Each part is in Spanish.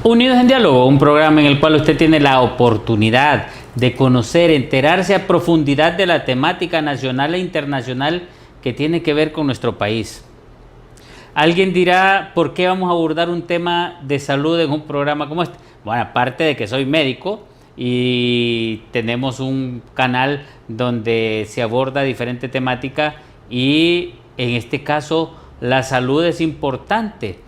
Unidos en Diálogo, un programa en el cual usted tiene la oportunidad de conocer, enterarse a profundidad de la temática nacional e internacional que tiene que ver con nuestro país. Alguien dirá, ¿por qué vamos a abordar un tema de salud en un programa como este? Bueno, aparte de que soy médico y tenemos un canal donde se aborda diferente temática y en este caso la salud es importante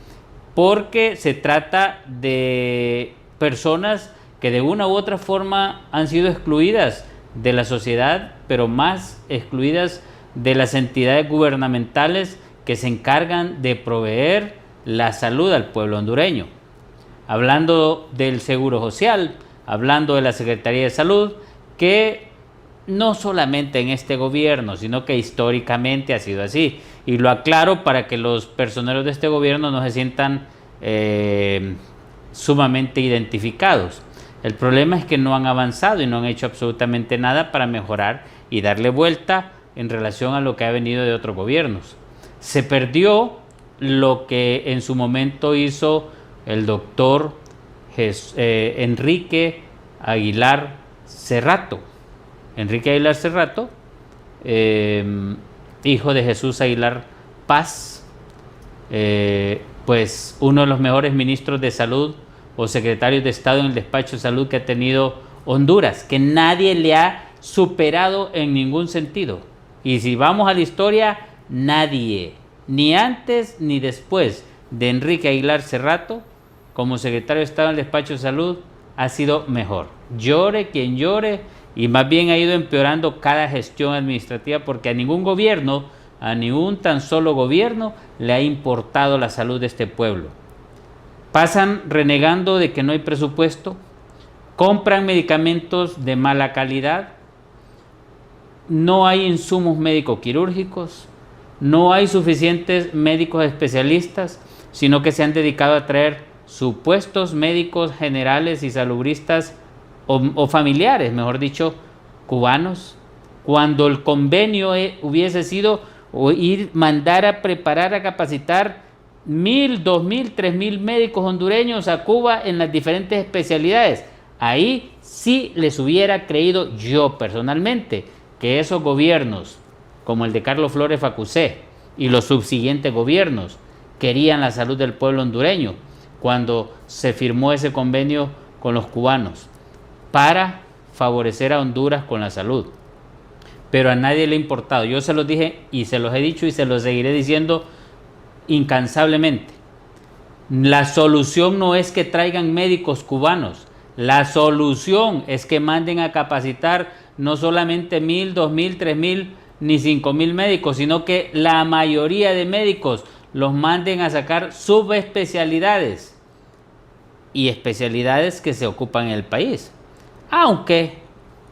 porque se trata de personas que de una u otra forma han sido excluidas de la sociedad, pero más excluidas de las entidades gubernamentales que se encargan de proveer la salud al pueblo hondureño. Hablando del Seguro Social, hablando de la Secretaría de Salud, que no solamente en este gobierno, sino que históricamente ha sido así. Y lo aclaro para que los personeros de este gobierno no se sientan sumamente identificados. El problema es que no han avanzado y no han hecho absolutamente nada para mejorar y darle vuelta en relación a lo que ha venido de otros gobiernos. Se perdió lo que en su momento hizo el doctor Enrique Aguilar Cerrato. Enrique Aguilar Cerrato, hijo de Jesús Aguilar Paz, pues uno de los mejores ministros de salud o secretarios de Estado en el despacho de salud que ha tenido Honduras, que nadie le ha superado en ningún sentido. Y si vamos a la historia, nadie, ni antes ni después de Enrique Aguilar Cerrato, como secretario de Estado en el despacho de salud, ha sido mejor. Llore quien llore, y más bien ha ido empeorando cada gestión administrativa porque a ningún gobierno, a ningún tan solo gobierno, le ha importado la salud de este pueblo. Pasan renegando de que no hay presupuesto, compran medicamentos de mala calidad, no hay insumos médico-quirúrgicos, no hay suficientes médicos especialistas, sino que se han dedicado a traer supuestos médicos generales y salubristas o familiares, mejor dicho, cubanos, cuando el convenio hubiese sido mandar a preparar, a capacitar 1,000, 2,000, 3,000 médicos hondureños a Cuba en las diferentes especialidades. Ahí sí les hubiera creído yo personalmente que esos gobiernos, como el de Carlos Flores Facusé y los subsiguientes gobiernos, querían la salud del pueblo hondureño cuando se firmó ese convenio con los cubanos para favorecer a Honduras con la salud. Pero a nadie le ha importado. Yo se los dije y se los he dicho y se los seguiré diciendo incansablemente. La solución no es que traigan médicos cubanos. La solución es que manden a capacitar no solamente 1,000, 2,000, 3,000 ni 5,000 médicos, sino que la mayoría de médicos los manden a sacar subespecialidades y especialidades que se ocupan en el país. Aunque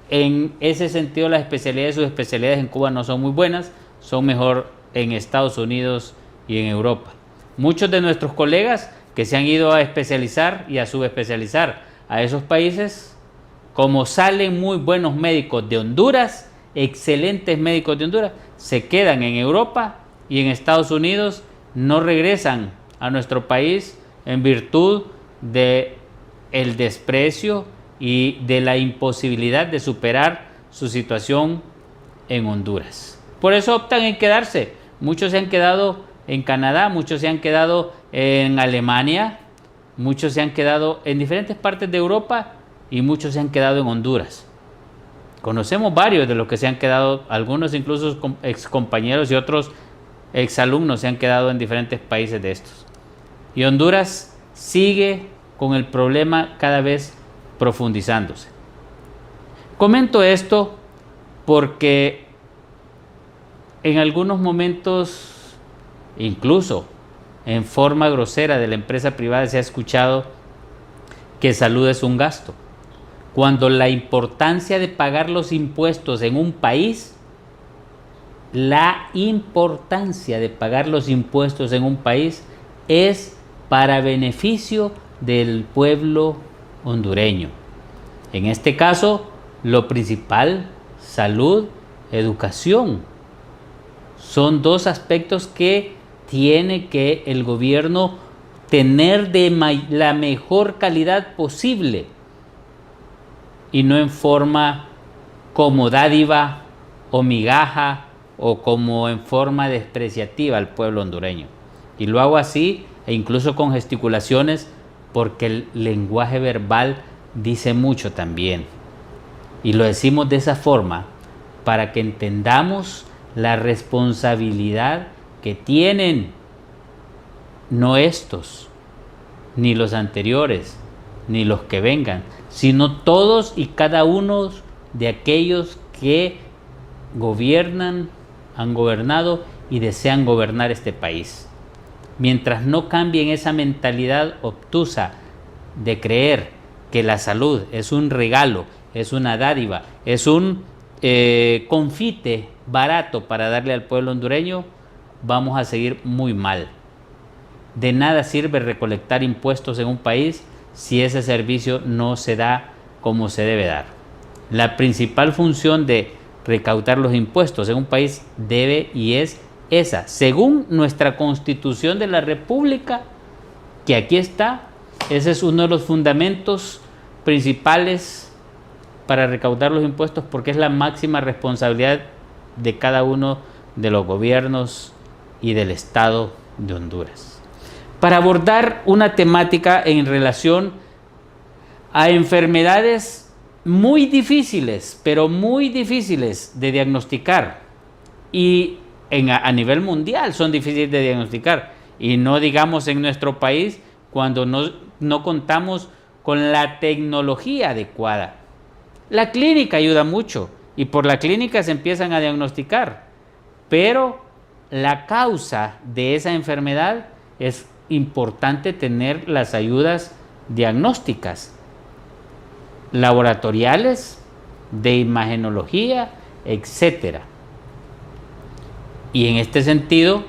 en ese sentido las especialidades y subespecialidades en Cuba no son muy buenas, son mejor en Estados Unidos y en Europa. Muchos de nuestros colegas que se han ido a especializar y a subespecializar a esos países, como salen muy buenos médicos de Honduras, excelentes médicos de Honduras, se quedan en Europa y en Estados Unidos, no regresan a nuestro país en virtud de el desprecio y de la imposibilidad de superar su situación en Honduras. Por eso optan en quedarse. Muchos se han quedado en Canadá, muchos se han quedado en Alemania, muchos se han quedado en diferentes partes de Europa y muchos se han quedado en Honduras. Conocemos varios de los que se han quedado, algunos incluso excompañeros y otros exalumnos se han quedado en diferentes países de estos. Y Honduras sigue con el problema cada vez profundizándose. Comento esto porque en algunos momentos, incluso en forma grosera de la empresa privada, se ha escuchado que salud es un gasto, cuando la importancia de pagar los impuestos en un país, es para beneficio del pueblo hondureño. En este caso, lo principal, salud, educación. Son dos aspectos que tiene que el gobierno tener la mejor calidad posible y no en forma como dádiva o migaja o como en forma despreciativa al pueblo hondureño. Y lo hago así e incluso con gesticulaciones porque el lenguaje verbal dice mucho también. Y lo decimos de esa forma para que entendamos la responsabilidad que tienen no estos, ni los anteriores, ni los que vengan, sino todos y cada uno de aquellos que gobiernan, han gobernado y desean gobernar este país. Mientras no cambien esa mentalidad obtusa de creer que la salud es un regalo, es una dádiva, es un confite barato para darle al pueblo hondureño, vamos a seguir muy mal. De nada sirve recolectar impuestos en un país si ese servicio no se da como se debe dar. La principal función de recaudar los impuestos en un país debe y es esa, según nuestra Constitución de la República, que aquí está. Ese es uno de los fundamentos principales para recaudar los impuestos, porque es la máxima responsabilidad de cada uno de los gobiernos y del Estado de Honduras. Para abordar una temática en relación a enfermedades muy difíciles, pero muy difíciles de diagnosticar, y a nivel mundial son difíciles de diagnosticar, y no digamos en nuestro país cuando no contamos con la tecnología adecuada. La clínica ayuda mucho y por la clínica se empiezan a diagnosticar, pero la causa de esa enfermedad es importante tener las ayudas diagnósticas, laboratoriales, de imagenología, etc. Y en este sentido,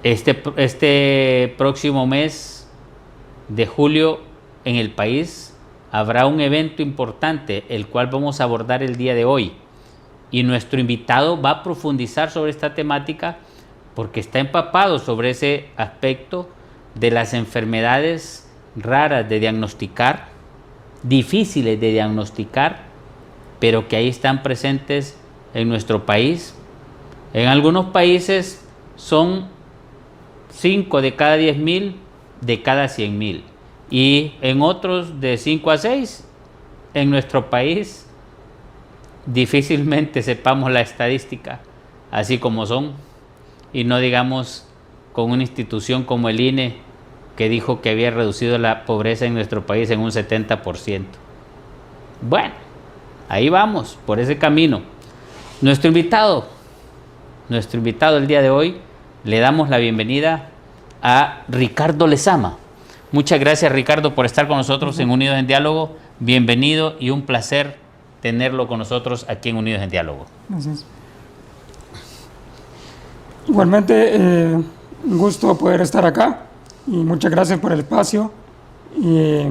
este próximo mes de julio en el país habrá un evento importante, el cual vamos a abordar el día de hoy. Y nuestro invitado va a profundizar sobre esta temática porque está empapado sobre ese aspecto de las enfermedades raras de diagnosticar, difíciles de diagnosticar, pero que ahí están presentes en nuestro país. En algunos países son 5 de cada 10,000, de cada 100,000. Y en otros de 5 a 6. En nuestro país difícilmente sepamos la estadística así como son, y no digamos con una institución como el INE, que dijo que había reducido la pobreza en nuestro país en un 70%. Bueno, ahí vamos, por ese camino. Nuestro invitado el día de hoy, le damos la bienvenida a Ricardo Lezama. Muchas gracias, Ricardo, por estar con nosotros en Unidos en Diálogo. Bienvenido y un placer tenerlo con nosotros aquí en Unidos en Diálogo. Gracias. Igualmente, un gusto poder estar acá y muchas gracias por el espacio y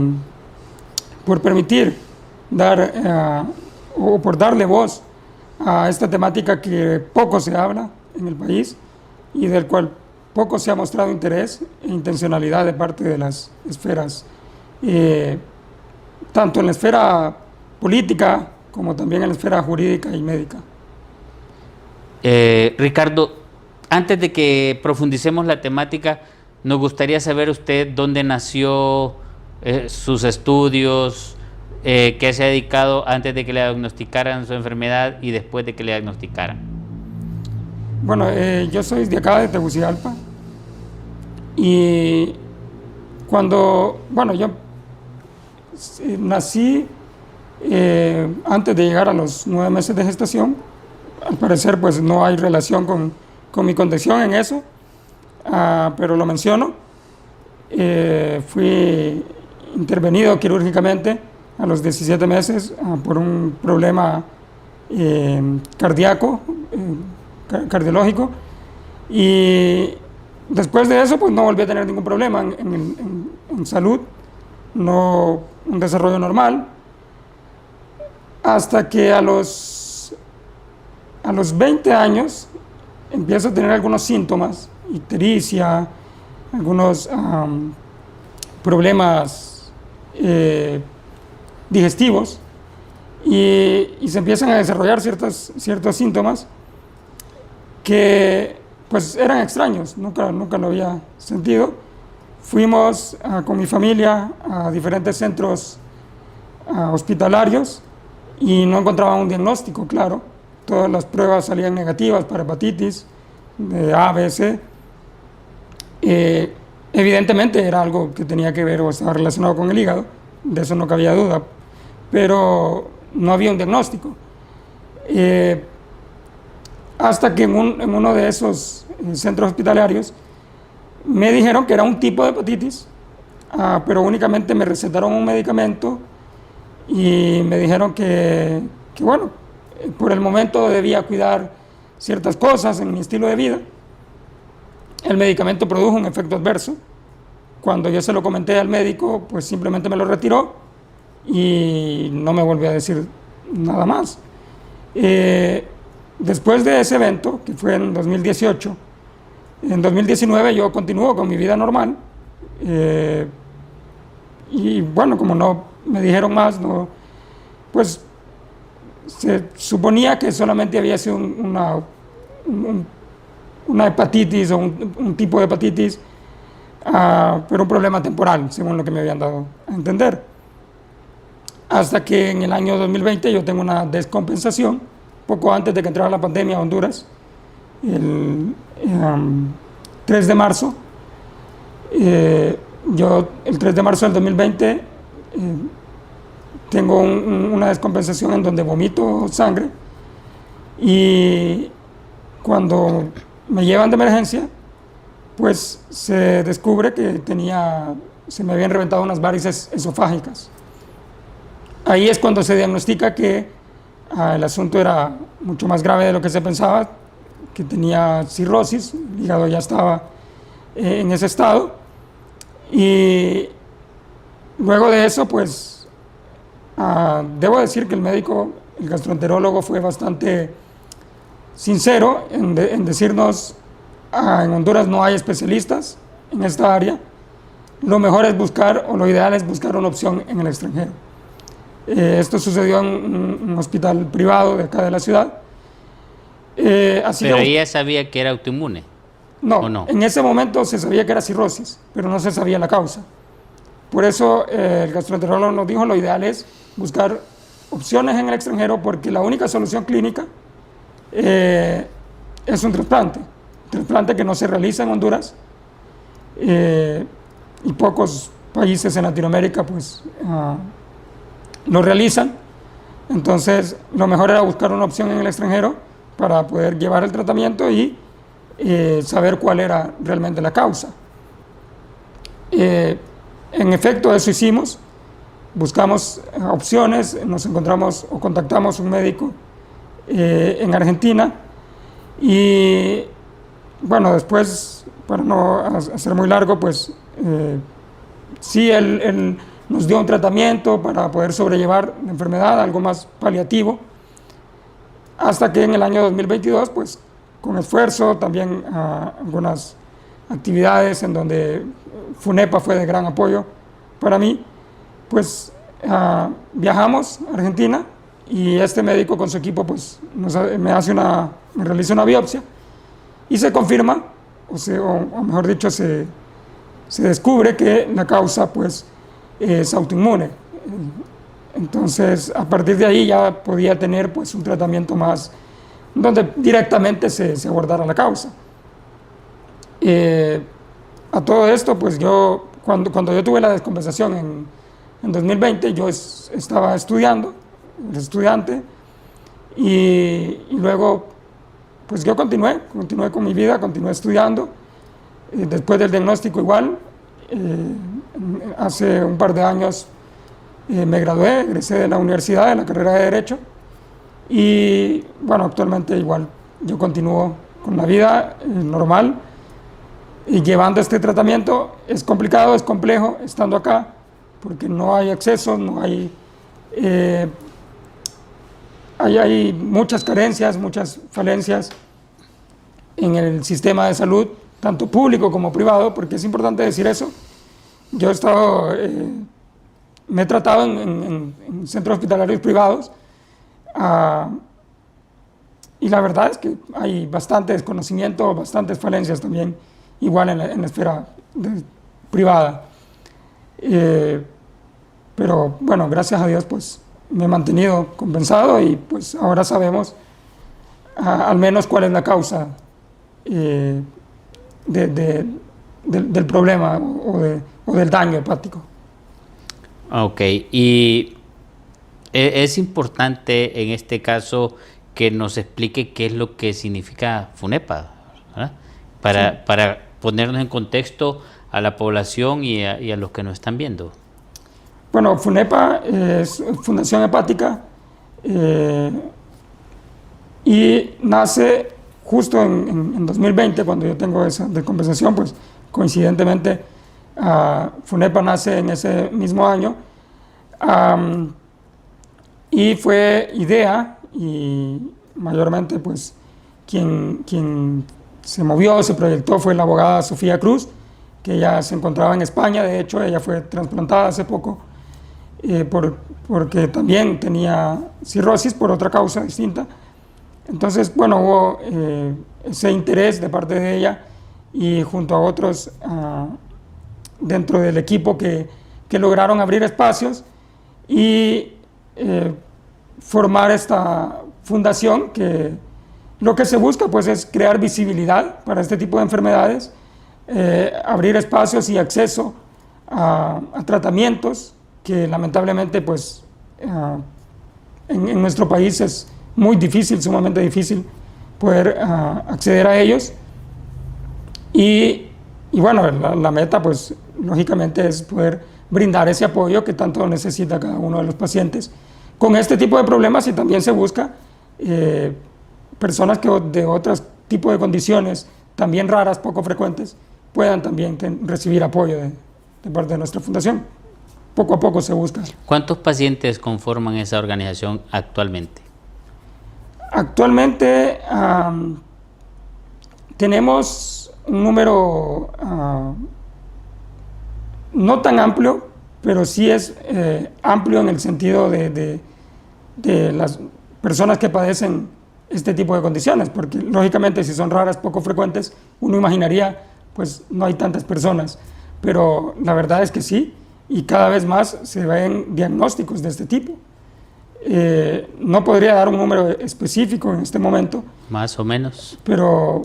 por permitir por darle voz a esta temática que poco se habla en el país y del cual poco se ha mostrado interés e intencionalidad de parte de las esferas, tanto en la esfera política como también en la esfera jurídica y médica. Ricardo, antes de que profundicemos la temática, nos gustaría saber usted dónde nació, sus estudios, qué se ha dedicado antes de que le diagnosticaran su enfermedad y después de que le diagnosticaran. Bueno, yo soy de acá, de Tegucigalpa, y yo nací antes de llegar a los 9 meses de gestación. Al parecer, pues no hay relación con mi condición en eso, pero lo menciono. Fui intervenido quirúrgicamente a los 17 meses por un problema cardiológico, y después de eso pues no volví a tener ningún problema en salud, no, un desarrollo normal, hasta que a los 20 años empiezo a tener algunos síntomas, ictericia, algunos problemas digestivos y se empiezan a desarrollar ciertos síntomas que pues eran extraños, nunca lo había sentido. Fuimos con mi familia a diferentes centros hospitalarios y no encontraban un diagnóstico claro. Todas las pruebas salían negativas para hepatitis de A, B, C. Evidentemente era algo que tenía que ver o estaba relacionado con el hígado, de eso no cabía duda, pero no había un diagnóstico. Hasta que en uno de esos centros hospitalarios me dijeron que era un tipo de hepatitis, pero únicamente me recetaron un medicamento y me dijeron que bueno, por el momento debía cuidar ciertas cosas en mi estilo de vida. El medicamento produjo un efecto adverso. Cuando yo se lo comenté al médico, pues simplemente me lo retiró y no me volvió a decir nada más. Después de ese evento, que fue en 2018, en 2019 yo continúo con mi vida normal. Y bueno, como no me dijeron más, no, pues se suponía que solamente había sido una hepatitis o un tipo de hepatitis, pero un problema temporal, según lo que me habían dado a entender. Hasta que en el año 2020 yo tengo una descompensación, poco antes de que entrara la pandemia a Honduras, el 3 de marzo. Yo el 3 de marzo del 2020 tengo una descompensación en donde vomito sangre y cuando me llevan de emergencia, pues se descubre que se me habían reventado unas varices esofágicas. Ahí es cuando se diagnostica que el asunto era mucho más grave de lo que se pensaba, que tenía cirrosis, el hígado ya estaba en ese estado. Y luego de eso, pues, debo decir que el médico, el gastroenterólogo, fue bastante sincero en decirnos, en Honduras no hay especialistas en esta área, lo mejor es buscar, o lo ideal es buscar una opción en el extranjero. Esto sucedió en un hospital privado de acá de la ciudad. Pero ella sabía que era autoinmune. No, en ese momento se sabía que era cirrosis, pero no se sabía la causa. Por eso el gastroenterólogo nos dijo, lo ideal es buscar opciones en el extranjero porque la única solución clínica es un trasplante que no se realiza en Honduras y pocos países en Latinoamérica pues lo realizan. Entonces lo mejor era buscar una opción en el extranjero para poder llevar el tratamiento y saber cuál era realmente la causa. En efecto, eso hicimos. Buscamos opciones, nos encontramos o contactamos un médico en Argentina y bueno, después, para no hacer muy largo, pues sí, él nos dio un tratamiento para poder sobrellevar la enfermedad, algo más paliativo, hasta que en el año 2022, pues con esfuerzo, también algunas actividades en donde FUNEPA fue de gran apoyo para mí, pues viajamos a Argentina y este médico con su equipo pues me realiza una biopsia y se confirma, o mejor dicho, se descubre que la causa pues es autoinmune. Entonces, a partir de ahí ya podía tener pues un tratamiento más donde directamente se abordara la causa. A todo esto, pues yo, cuando yo tuve la descompensación en 2020, yo estaba estudiando, era estudiante, y luego, pues yo continué con mi vida, continué estudiando. Después del diagnóstico igual, hace un par de años me gradué, egresé de la universidad, de la carrera de Derecho, y bueno, actualmente igual yo continúo con la vida normal y llevando este tratamiento. Es complicado, es complejo estando acá porque no hay acceso, no hay, hay muchas carencias, muchas falencias en el sistema de salud tanto público como privado, porque es importante decir eso. Yo he estado, me he tratado en centros hospitalarios privados, y la verdad es que hay bastante desconocimiento, bastantes falencias también, igual en la esfera privada. Pero bueno, gracias a Dios pues me he mantenido compensado y pues ahora sabemos al menos cuál es la causa del problema o del daño hepático. Ok, y es importante en este caso que nos explique qué es lo que significa FUNEPA, ¿verdad? Para ponernos en contexto a la población y a los que nos están viendo. Bueno, FUNEPA es Fundación Hepática y nace justo en 2020, cuando yo tengo esa descompensación, pues coincidentemente FUNEPA nace en ese mismo año, y fue IDEA, y mayormente pues quien se movió, se proyectó fue la abogada Sofía Cruz, que ella se encontraba en España. De hecho ella fue trasplantada hace poco porque también tenía cirrosis por otra causa distinta. Entonces, bueno, hubo ese interés de parte de ella y junto a otros dentro del equipo que lograron abrir espacios y formar esta fundación, que lo que se busca pues es crear visibilidad para este tipo de enfermedades, abrir espacios y acceso a tratamientos que lamentablemente pues en nuestro país es muy difícil, sumamente difícil poder acceder a ellos. Y bueno, la meta pues lógicamente es poder brindar ese apoyo que tanto necesita cada uno de los pacientes con este tipo de problemas, y también se busca personas que de otros tipos de condiciones también raras, poco frecuentes, puedan también recibir apoyo de parte de nuestra fundación. Poco a poco se busca. ¿Cuántos pacientes conforman esa organización actualmente? Actualmente tenemos un número no tan amplio, pero sí es amplio en el sentido de las personas que padecen este tipo de condiciones, porque lógicamente si son raras, poco frecuentes, uno imaginaría pues no hay tantas personas, pero la verdad es que sí, y cada vez más se ven diagnósticos de este tipo. No podría dar un número específico en este momento. Más o menos. Pero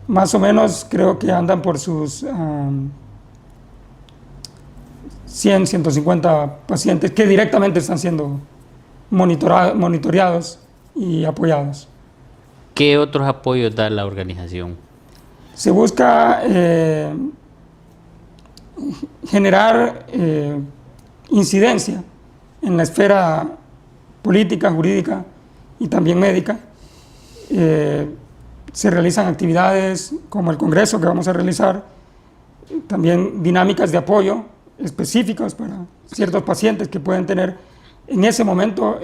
más o menos creo que andan por sus 100, 150 pacientes que directamente están siendo monitoreados y apoyados. ¿Qué otros apoyos da la organización? Se busca generar incidencia en la esfera política, jurídica y también médica. Se realizan actividades como el congreso que vamos a realizar, también dinámicas de apoyo específicas para ciertos pacientes que pueden tener en ese momento,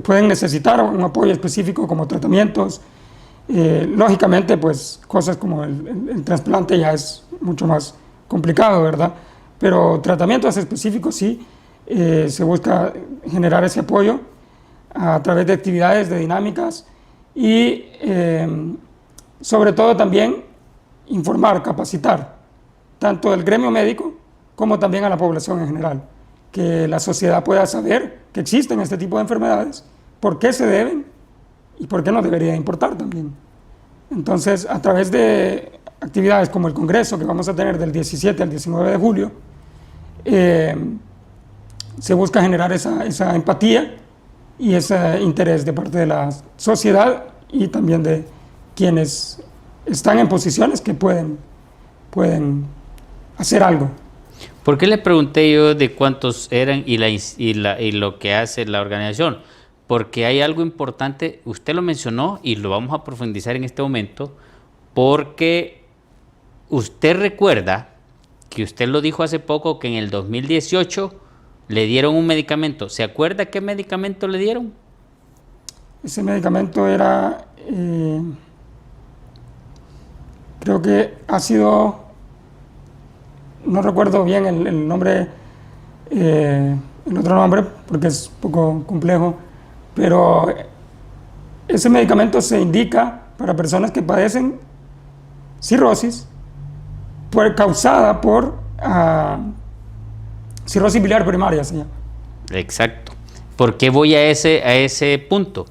pueden necesitar un apoyo específico como tratamientos. Lógicamente pues cosas como el trasplante ya es mucho más complicado, ¿verdad? Pero tratamientos específicos sí. Se busca generar ese apoyo a través de actividades, de dinámicas y sobre todo también informar, capacitar tanto el gremio médico como también a la población en general, que la sociedad pueda saber que existen este tipo de enfermedades, por qué se deben y por qué nos debería importar también. Entonces, a través de actividades como el congreso que vamos a tener del 17 al 19 de julio, se busca generar esa empatía y ese interés de parte de la sociedad y también de quienes están en posiciones que pueden hacer algo. ¿Por qué le pregunté yo de cuántos eran y lo que hace la organización? Porque hay algo importante, usted lo mencionó y lo vamos a profundizar en este momento, porque usted recuerda que usted lo dijo hace poco, que en el 2018 le dieron un medicamento. ¿Se acuerda qué medicamento le dieron? Ese medicamento era creo que ha sido, no recuerdo bien el nombre, el otro nombre, porque es un poco complejo, pero ese medicamento se indica para personas que padecen cirrosis causada por cirrosis biliar primaria, se llama. Exacto. ¿Por qué voy a ese punto?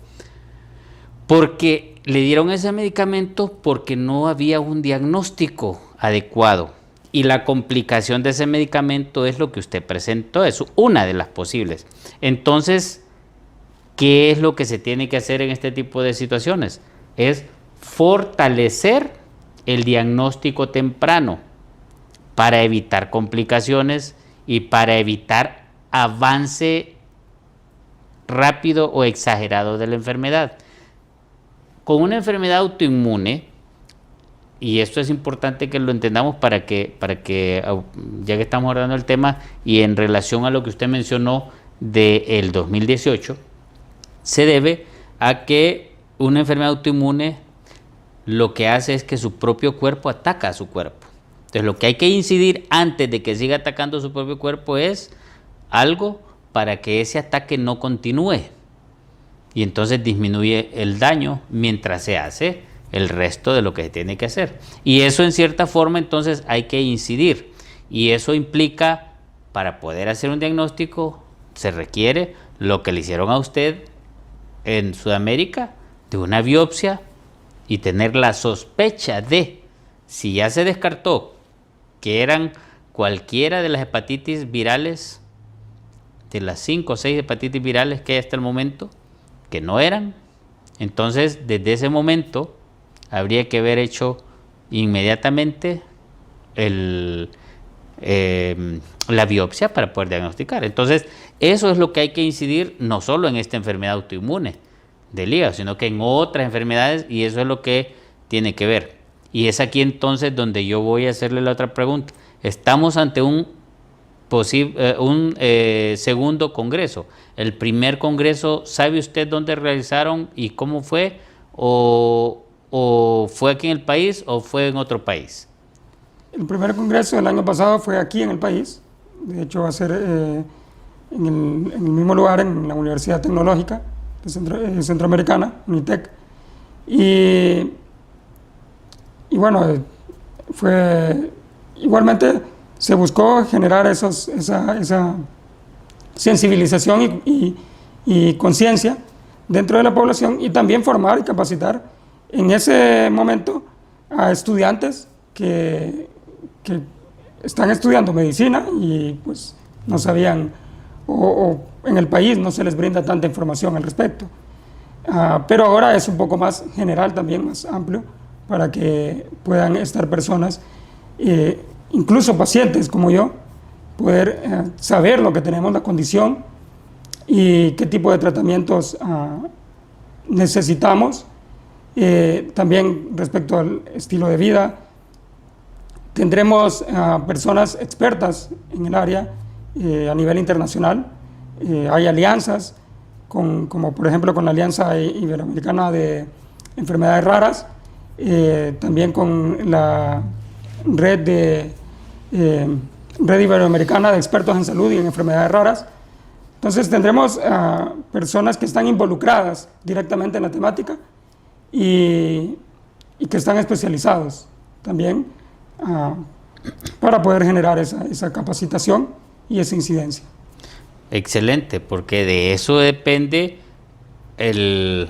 Porque le dieron ese medicamento porque no había un diagnóstico adecuado. Y la complicación de ese medicamento es lo que usted presentó, es una de las posibles. Entonces, ¿qué es lo que se tiene que hacer en este tipo de situaciones? Es fortalecer el diagnóstico temprano para evitar complicaciones y para evitar avance rápido o exagerado de la enfermedad. Con una enfermedad autoinmune, y esto es importante que lo entendamos para que ya que estamos hablando del tema y en relación a lo que usted mencionó del 2018, se debe a que una enfermedad autoinmune lo que hace es que su propio cuerpo ataca a su cuerpo. Entonces lo que hay que incidir antes de que siga atacando su propio cuerpo es algo para que ese ataque no continúe. Y entonces disminuye el daño mientras se hace el resto de lo que se tiene que hacer. Y eso en cierta forma entonces hay que incidir. Y eso implica, para poder hacer un diagnóstico, se requiere lo que le hicieron a usted en Sudamérica, de una biopsia y tener la sospecha de, si ya se descartó que eran cualquiera de las hepatitis virales, de las 5 o 6 hepatitis virales que hay hasta el momento, que no eran, entonces desde ese momento habría que haber hecho inmediatamente la biopsia para poder diagnosticar. Entonces eso es lo que hay que incidir, no solo en esta enfermedad autoinmune del hígado, sino que en otras enfermedades, y eso es lo que tiene que ver. Y es aquí entonces donde yo voy a hacerle la otra pregunta. Estamos ante un segundo congreso. El primer congreso, ¿sabe usted dónde realizaron y cómo fue? ¿O fue aquí en el país o fue en otro país? El primer congreso del año pasado fue aquí en el país. De hecho, va a ser en el mismo lugar, en la Universidad Tecnológica Centroamericana, UNITEC. Y bueno, igualmente se buscó generar esa sensibilización y conciencia dentro de la población, y también formar y capacitar en ese momento a estudiantes que están estudiando medicina y pues no sabían, o en el país no se les brinda tanta información al respecto. Pero ahora es un poco más general, también más amplio, para que puedan estar personas, incluso pacientes como yo, poder saber lo que tenemos, la condición y qué tipo de tratamientos necesitamos. También respecto al estilo de vida, tendremos personas expertas en el área a nivel internacional. Hay alianzas, como por ejemplo con la Alianza Iberoamericana de Enfermedades Raras, también con la Red Iberoamericana de Expertos en Salud y en Enfermedades Raras. Entonces tendremos personas que están involucradas directamente en la temática y que están especializados también para poder generar esa capacitación y esa incidencia. Excelente, porque de eso depende el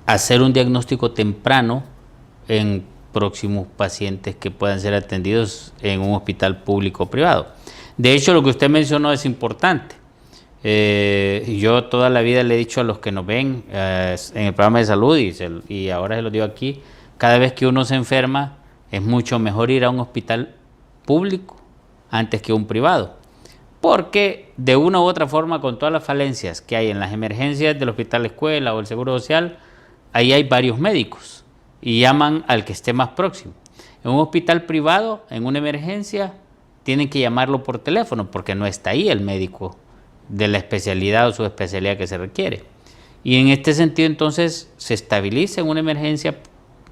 hacer un diagnóstico temprano en próximos pacientes que puedan ser atendidos en un hospital público o privado. De hecho, lo que usted mencionó es importante. Yo toda la vida le he dicho a los que nos ven en el programa de salud, y ahora se lo digo aquí, cada vez que uno se enferma es mucho mejor ir a un hospital público antes que un privado, porque de una u otra forma, con todas las falencias que hay en las emergencias del hospital escuela o el seguro social, ahí hay varios médicos y llaman al que esté más próximo. En un hospital privado, en una emergencia, tienen que llamarlo por teléfono porque no está ahí el médico de la especialidad o subespecialidad que se requiere. Y en este sentido entonces se estabiliza en una emergencia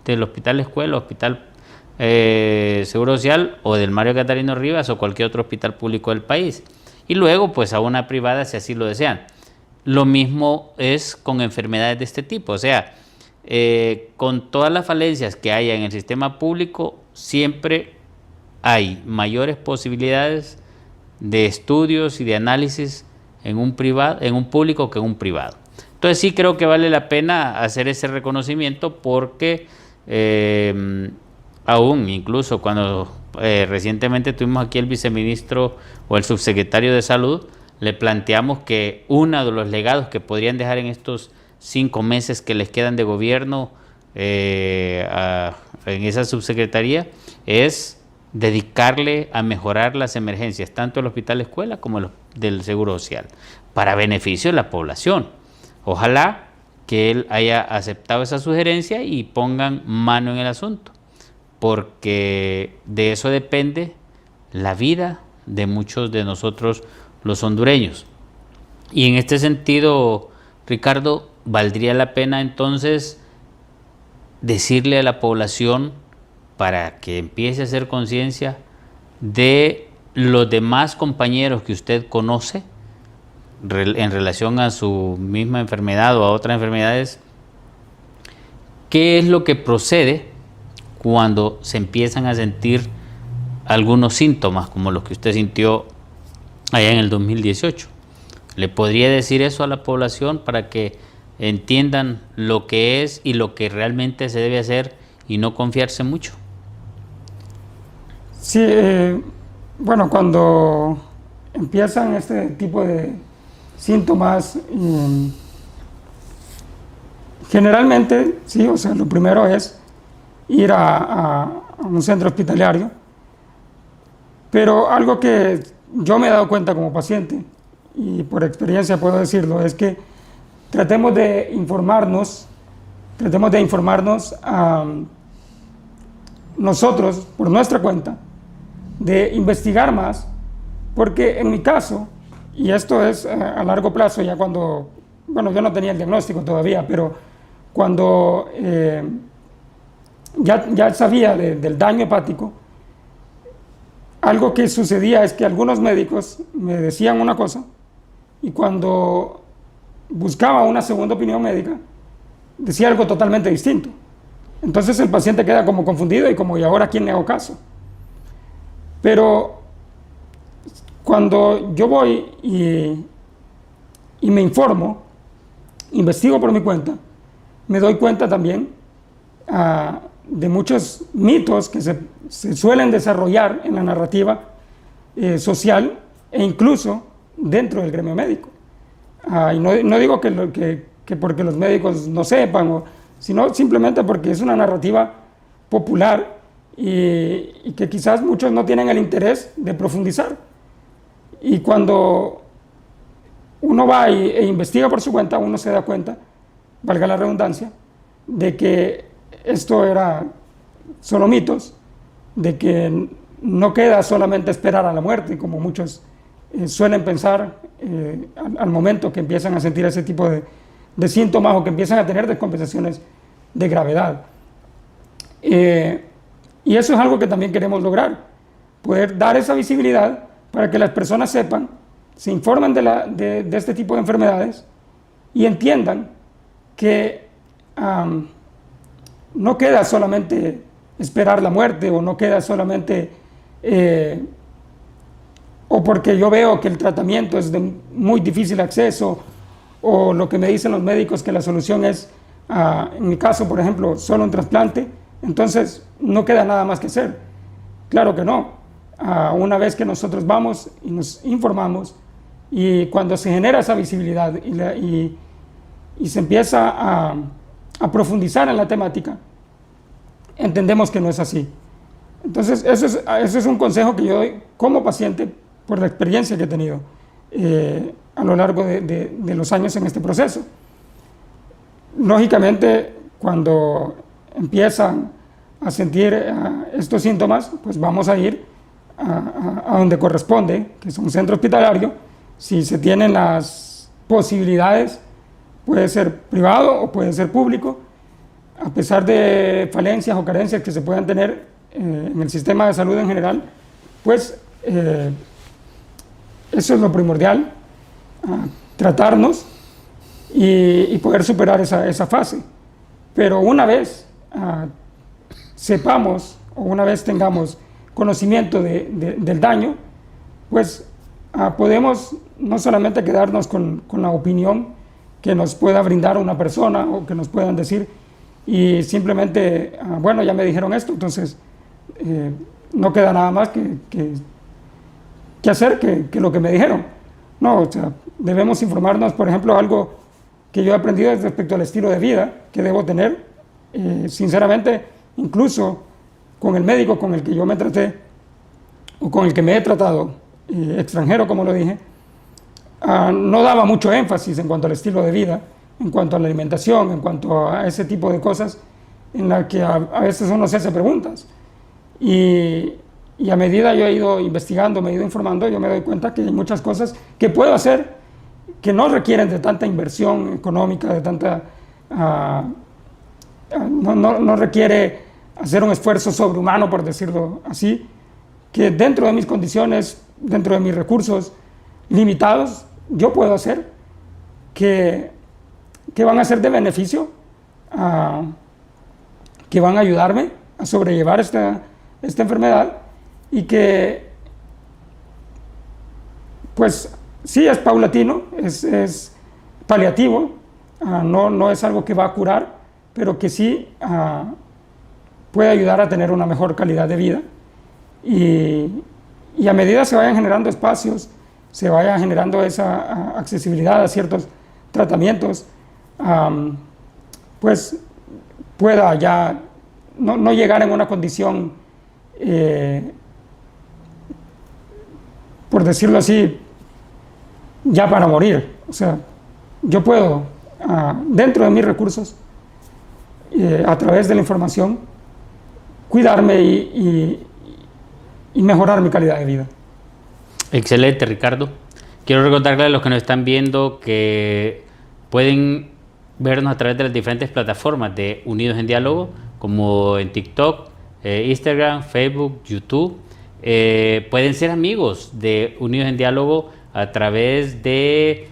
del Hospital Escuela, Hospital Seguro Social o del Mario Catarino Rivas o cualquier otro hospital público del país. Y luego pues a una privada si así lo desean. Lo mismo es con enfermedades de este tipo, o sea, con todas las falencias que haya en el sistema público, siempre hay mayores posibilidades de estudios y de análisis en un público que en un privado. Entonces sí creo que vale la pena hacer ese reconocimiento porque aún incluso cuando recientemente tuvimos aquí el viceministro o el subsecretario de Salud, le planteamos que uno de los legados que podrían dejar en estos 5 meses que les quedan de gobierno en esa subsecretaría es dedicarle a mejorar las emergencias, tanto del Hospital Escuela como del Seguro Social, para beneficio de la población. Ojalá que él haya aceptado esa sugerencia y pongan mano en el asunto, porque de eso depende la vida de muchos de nosotros los hondureños. Y en este sentido, Ricardo, valdría la pena entonces decirle a la población para que empiece a hacer conciencia de los demás compañeros que usted conoce en relación a su misma enfermedad o a otras enfermedades, qué es lo que procede cuando se empiezan a sentir algunos síntomas como los que usted sintió allá en el 2018. ¿Le podría decir eso a la población para que entiendan lo que es y lo que realmente se debe hacer y no confiarse mucho? Sí, bueno, cuando empiezan este tipo de síntomas, generalmente, sí, o sea, lo primero es ir a un centro hospitalario, pero algo que yo me he dado cuenta como paciente, y por experiencia puedo decirlo, es que tratemos de informarnos nosotros, por nuestra cuenta, de investigar más, porque en mi caso, y esto es a largo plazo, ya cuando, bueno, yo no tenía el diagnóstico todavía, pero cuando ya sabía del daño hepático, algo que sucedía es que algunos médicos me decían una cosa y cuando buscaba una segunda opinión médica, decía algo totalmente distinto. Entonces el paciente queda como confundido y como, ¿y ahora a quién le hago caso? Pero cuando yo voy y me informo, investigo por mi cuenta, me doy cuenta también de muchos mitos que se suelen desarrollar en la narrativa social e incluso dentro del gremio médico. Y no digo que porque los médicos no sepan, sino simplemente porque es una narrativa popular y que quizás muchos no tienen el interés de profundizar. Y cuando uno va e investiga por su cuenta, uno se da cuenta, valga la redundancia, de que esto era solo mitos, de que no queda solamente esperar a la muerte, como muchos suelen pensar al momento que empiezan a sentir ese tipo de síntomas o que empiezan a tener descompensaciones de gravedad. Y eso es algo que también queremos lograr, poder dar esa visibilidad para que las personas sepan, se informen de este tipo de enfermedades y entiendan que no queda solamente esperar la muerte o no queda solamente o porque yo veo que el tratamiento es de muy difícil acceso o lo que me dicen los médicos que la solución es, en mi caso por ejemplo, solo un trasplante, entonces no queda nada más que hacer. Claro que no. Una vez que nosotros vamos y nos informamos y cuando se genera esa visibilidad y se empieza a profundizar en la temática, entendemos que no es así. Entonces eso es un consejo que yo doy como paciente por la experiencia que he tenido a lo largo de los años en este proceso. Lógicamente, cuando empiezan a sentir estos síntomas, pues vamos a ir a donde corresponde, que es un centro hospitalario. Si se tienen las posibilidades, puede ser privado o puede ser público. a pesar de falencias o carencias que se puedan tener en el sistema de salud en general, pues eso es lo primordial, tratarnos y poder superar esa fase. Pero una vez sepamos o una vez tengamos conocimiento del daño, pues podemos no solamente quedarnos con la opinión que nos pueda brindar una persona o que nos puedan decir y simplemente, bueno, ya me dijeron esto, entonces no queda nada más que hacer que lo que me dijeron. No, o sea, debemos informarnos. Por ejemplo, algo que yo he aprendido es respecto al estilo de vida que debo tener. Sinceramente, incluso con el médico con el que yo me traté o con el que me he tratado, extranjero como lo dije, no daba mucho énfasis en cuanto al estilo de vida, en cuanto a la alimentación, en cuanto a ese tipo de cosas en las que a veces uno se hace preguntas. Y a medida yo he ido investigando, me he ido informando, yo me doy cuenta que hay muchas cosas que puedo hacer que no requieren de tanta inversión económica, de tanta... no requiere hacer un esfuerzo sobrehumano, por decirlo así, que dentro de mis condiciones, dentro de mis recursos limitados, yo puedo hacer que van a ser de beneficio, que van a ayudarme a sobrellevar esta enfermedad y que, pues sí, es paulatino, es paliativo, no es algo que va a curar, pero que sí puede ayudar a tener una mejor calidad de vida. Y a medida se vayan generando espacios, se vaya generando esa accesibilidad a ciertos tratamientos, pues pueda ya no llegar en una condición, por decirlo así, ya para morir. O sea, yo puedo, dentro de mis recursos, a través de la información, cuidarme y mejorar mi calidad de vida. Excelente, Ricardo. Quiero recordarle a los que nos están viendo que pueden vernos a través de las diferentes plataformas de Unidos en Diálogo, como en TikTok, Instagram, Facebook, YouTube. Pueden ser amigos de Unidos en Diálogo a través de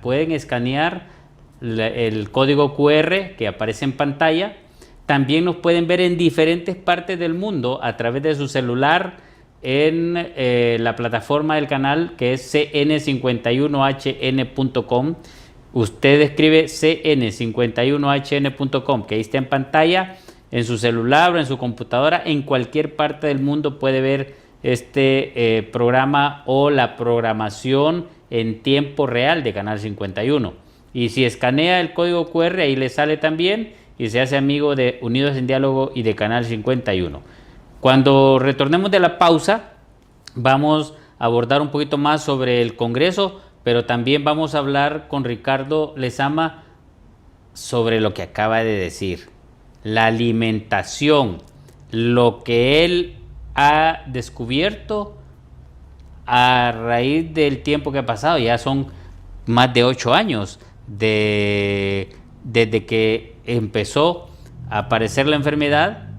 pueden escanear el código QR que aparece en pantalla. También nos pueden ver en diferentes partes del mundo a través de su celular en la plataforma del canal, que es cn51hn.com. Usted escribe cn51hn.com, que ahí está en pantalla, en su celular o en su computadora. En cualquier parte del mundo puede ver este programa o la programación en tiempo real de Canal 51. Y si escanea el código QR, ahí le sale también y se hace amigo de Unidos en Diálogo y de Canal 51. Cuando retornemos de la pausa, vamos a abordar un poquito más sobre el Congreso, pero también vamos a hablar con Ricardo Lezama sobre lo que acaba de decir, la alimentación, lo que él ha descubierto a raíz del tiempo que ha pasado. Ya son más de 8 años desde que empezó a aparecer la enfermedad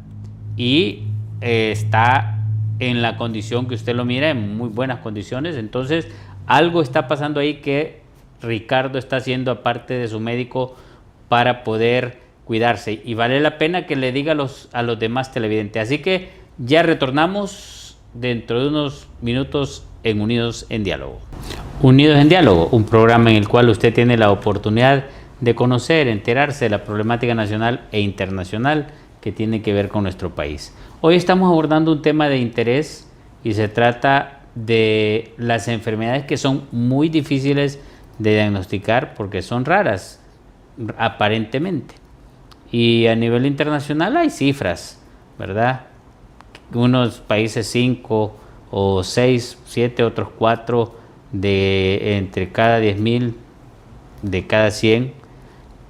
y está en la condición que usted lo mira, en muy buenas condiciones. Entonces algo está pasando ahí que Ricardo está haciendo aparte de su médico para poder cuidarse, y vale la pena que le diga a los demás televidentes. Así que ya retornamos dentro de unos minutos en Unidos en Diálogo. Unidos en Diálogo, un programa en el cual usted tiene la oportunidad de conocer, enterarse de la problemática nacional e internacional que tiene que ver con nuestro país. Hoy estamos abordando un tema de interés y se trata de las enfermedades que son muy difíciles de diagnosticar porque son raras, aparentemente. Y a nivel internacional hay cifras, ¿verdad? Unos países 5 o 6, 7, otros 4 de entre cada 10.000, de cada 100,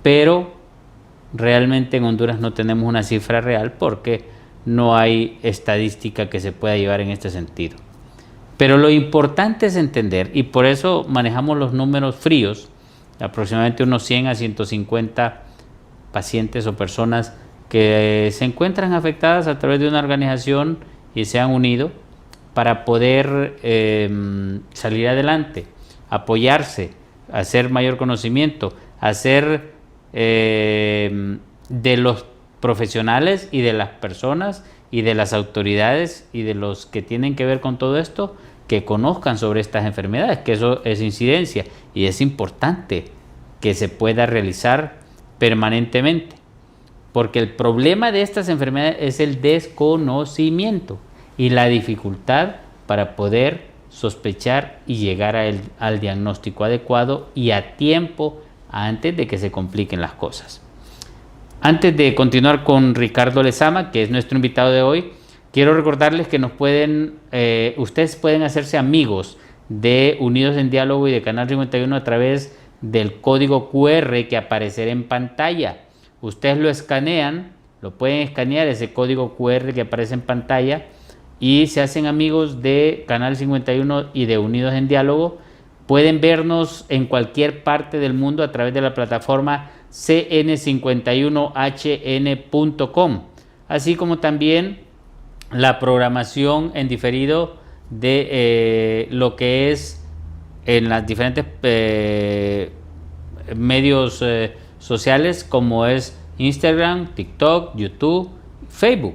pero realmente en Honduras no tenemos una cifra real porque no hay estadística que se pueda llevar en este sentido. Pero lo importante es entender, y por eso manejamos los números fríos, aproximadamente unos 100 a 150 pacientes o personas que se encuentran afectadas a través de una organización y se han unido para poder salir adelante, apoyarse, hacer mayor conocimiento, hacer de los profesionales y de las personas y de las autoridades y de los que tienen que ver con todo esto, que conozcan sobre estas enfermedades, que eso es incidencia y es importante que se pueda realizar permanentemente, porque el problema de estas enfermedades es el desconocimiento y la dificultad para poder sospechar y llegar al diagnóstico adecuado y a tiempo antes de que se compliquen las cosas. Antes de continuar con Ricardo Lezama, que es nuestro invitado de hoy, quiero recordarles que ustedes pueden hacerse amigos de Unidos en Diálogo y de Canal 51 a través del código QR que aparecerá en pantalla. Ustedes lo escanean, lo pueden escanear, ese código QR que aparece en pantalla, y se hacen amigos de Canal 51 y de Unidos en Diálogo. Pueden vernos en cualquier parte del mundo a través de la plataforma cn51hn.com, así como también la programación en diferido de lo que es en las diferentes medios sociales, como es Instagram, TikTok, YouTube, Facebook.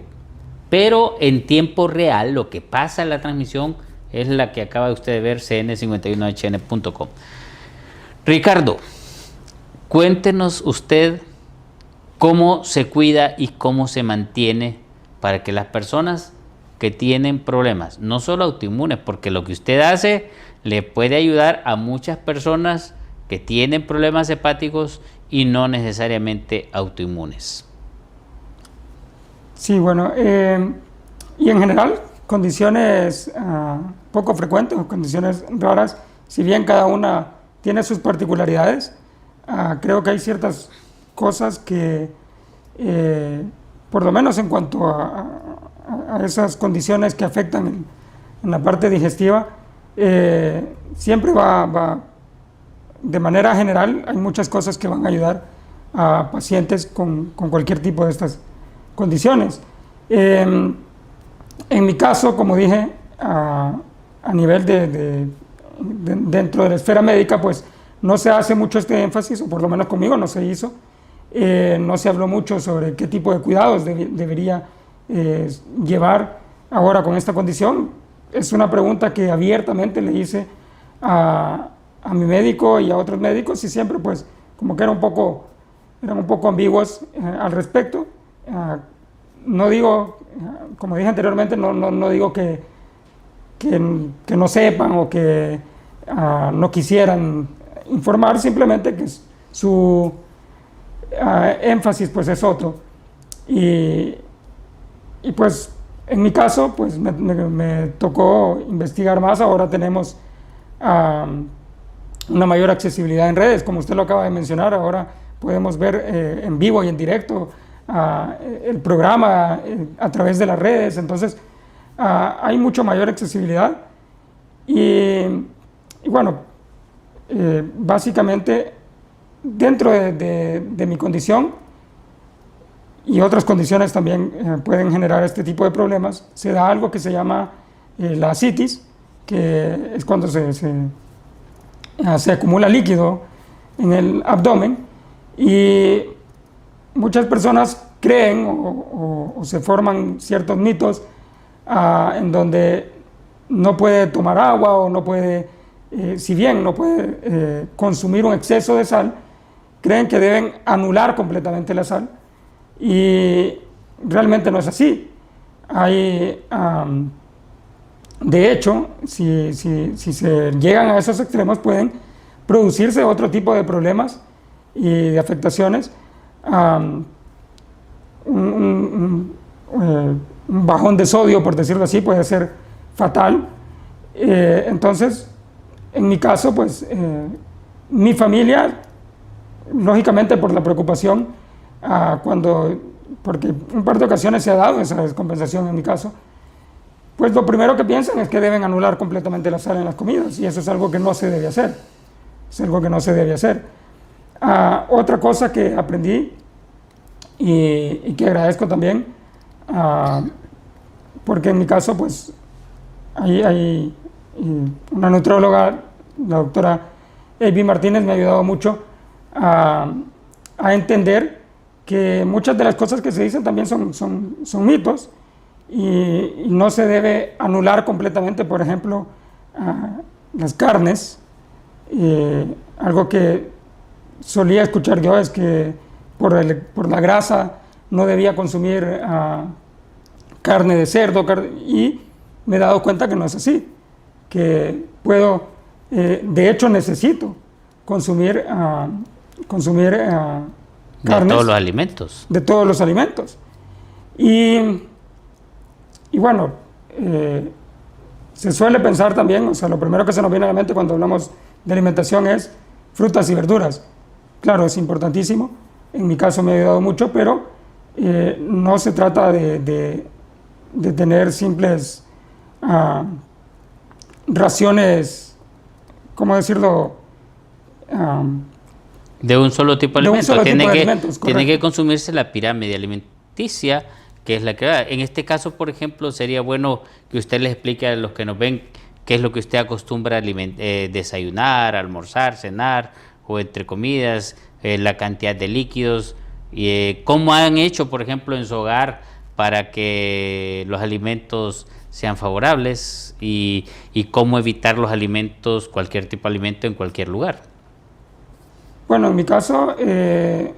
Pero en tiempo real, lo que pasa en la transmisión es la que acaba de usted de ver, cn51hn.com. Ricardo, cuéntenos usted cómo se cuida y cómo se mantiene para que las personas que tienen problemas, no solo autoinmunes, porque lo que usted hace le puede ayudar a muchas personas que tienen problemas hepáticos y no necesariamente autoinmunes. Sí, bueno, y en general, condiciones poco frecuentes o condiciones raras, si bien cada una tiene sus particularidades, creo que hay ciertas cosas que, por lo menos en cuanto a esas condiciones que afectan en la parte digestiva, siempre va, de manera general, hay muchas cosas que van a ayudar a pacientes con cualquier tipo de estas condiciones. En mi caso, como dije, a nivel dentro de la esfera médica, pues no se hace mucho este énfasis, o por lo menos conmigo no se hizo. No se habló mucho sobre qué tipo de cuidados debería llevar ahora con esta condición. Es una pregunta que abiertamente le hice a mi médico y a otros médicos, y siempre pues como que eran un poco ambiguos al respecto. No digo, como dije anteriormente, no digo que no sepan o que no quisieran informar, simplemente que su énfasis pues es otro. Y pues en mi caso pues me tocó investigar más. Ahora tenemos una mayor accesibilidad en redes, como usted lo acaba de mencionar. Ahora podemos ver en vivo y en directo el programa a través de las redes. Entonces hay mucho mayor accesibilidad y bueno, básicamente dentro de mi condición y otras condiciones también pueden generar este tipo de problemas, se da algo que se llama la ascitis, que es cuando se acumula líquido en el abdomen, y muchas personas creen o se forman ciertos mitos en donde no puede tomar agua o no puede, si bien no puede consumir un exceso de sal, creen que deben anular completamente la sal, y realmente no es así. De hecho, si se llegan a esos extremos, pueden producirse otro tipo de problemas y de afectaciones. Un bajón de sodio, por decirlo así, puede ser fatal. Entonces, en mi caso, pues mi familia, lógicamente por la preocupación, porque un par de ocasiones se ha dado esa descompensación en mi caso, pues lo primero que piensan es que deben anular completamente la sal en las comidas, y eso es algo que no se debe hacer. Es algo que no se debe hacer. Otra cosa que aprendí y que agradezco también, porque en mi caso, pues, hay una nutrióloga, la doctora Evi Martínez, me ha ayudado mucho a entender que muchas de las cosas que se dicen también son mitos y no se debe anular completamente, por ejemplo, las carnes. Algo que solía escuchar yo es que por la grasa no debía consumir carne de cerdo, y me he dado cuenta que no es así, que puedo, de hecho necesito consumir carnes de todos los alimentos. De todos los alimentos. Y bueno, se suele pensar también, o sea, lo primero que se nos viene a la mente cuando hablamos de alimentación es frutas y verduras. Claro, es importantísimo, en mi caso me ha ayudado mucho, pero no se trata de tener simples raciones, ¿cómo decirlo? De un solo tipo de alimentos. Alimentos, tiene que consumirse la pirámide alimenticia, que es la que va. En este caso, por ejemplo, sería bueno que usted les explique a los que nos ven qué es lo que usted acostumbra a desayunar, almorzar, cenar, o entre comidas, la cantidad de líquidos, cómo han hecho, por ejemplo, en su hogar para que los alimentos sean favorables y cómo evitar los alimentos, cualquier tipo de alimento en cualquier lugar. Bueno, en mi caso, el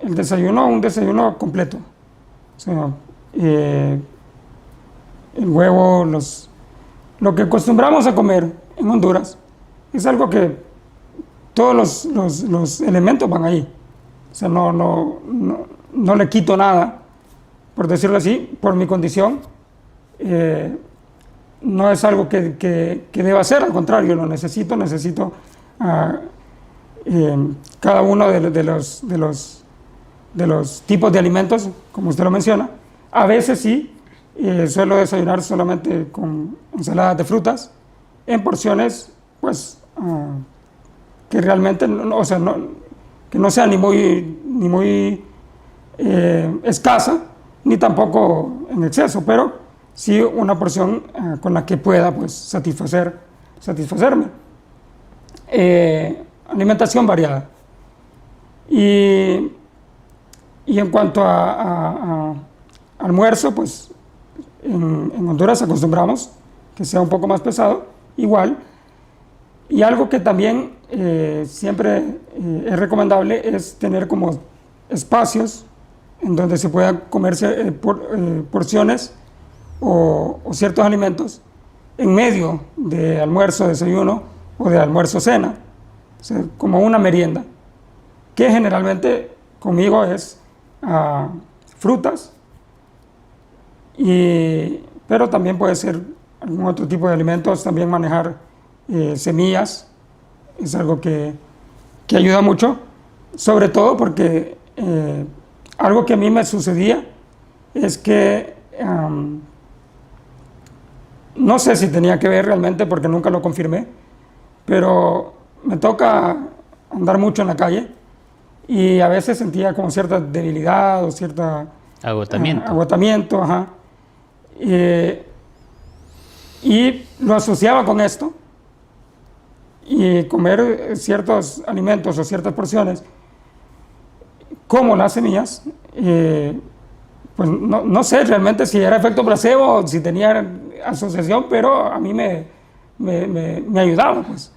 desayuno, un desayuno completo. O sea, el huevo, lo que acostumbramos a comer en Honduras, es algo que todos los elementos van ahí. O sea, no le quito nada, por decirlo así, por mi condición. No es algo que deba hacer, al contrario, lo necesito cada uno de los tipos de alimentos, como usted lo menciona. A veces sí, suelo desayunar solamente con ensaladas de frutas, en porciones, pues, que realmente, que no sea ni muy escasa, ni tampoco en exceso, pero sí una porción con la que pueda, pues, satisfacerme. Alimentación variada. Y en cuanto a almuerzo, pues en Honduras acostumbramos que sea un poco más pesado, igual. Y algo que también siempre es recomendable es tener como espacios en donde se puedan comerse porciones o ciertos alimentos en medio de almuerzo, desayuno o de almuerzo, cena, o sea, como una merienda, que generalmente conmigo es frutas, pero también puede ser algún otro tipo de alimentos, también manejar semillas, es algo que ayuda mucho, sobre todo porque algo que a mí me sucedía es que no sé si tenía que ver realmente porque nunca lo confirmé, pero me toca andar mucho en la calle y a veces sentía como cierta debilidad o cierta agotamiento, ajá. Y lo asociaba con esto, y comer ciertos alimentos o ciertas porciones como las semillas, pues no sé realmente si era efecto placebo o si tenía asociación, pero a mí me ayudaba, pues.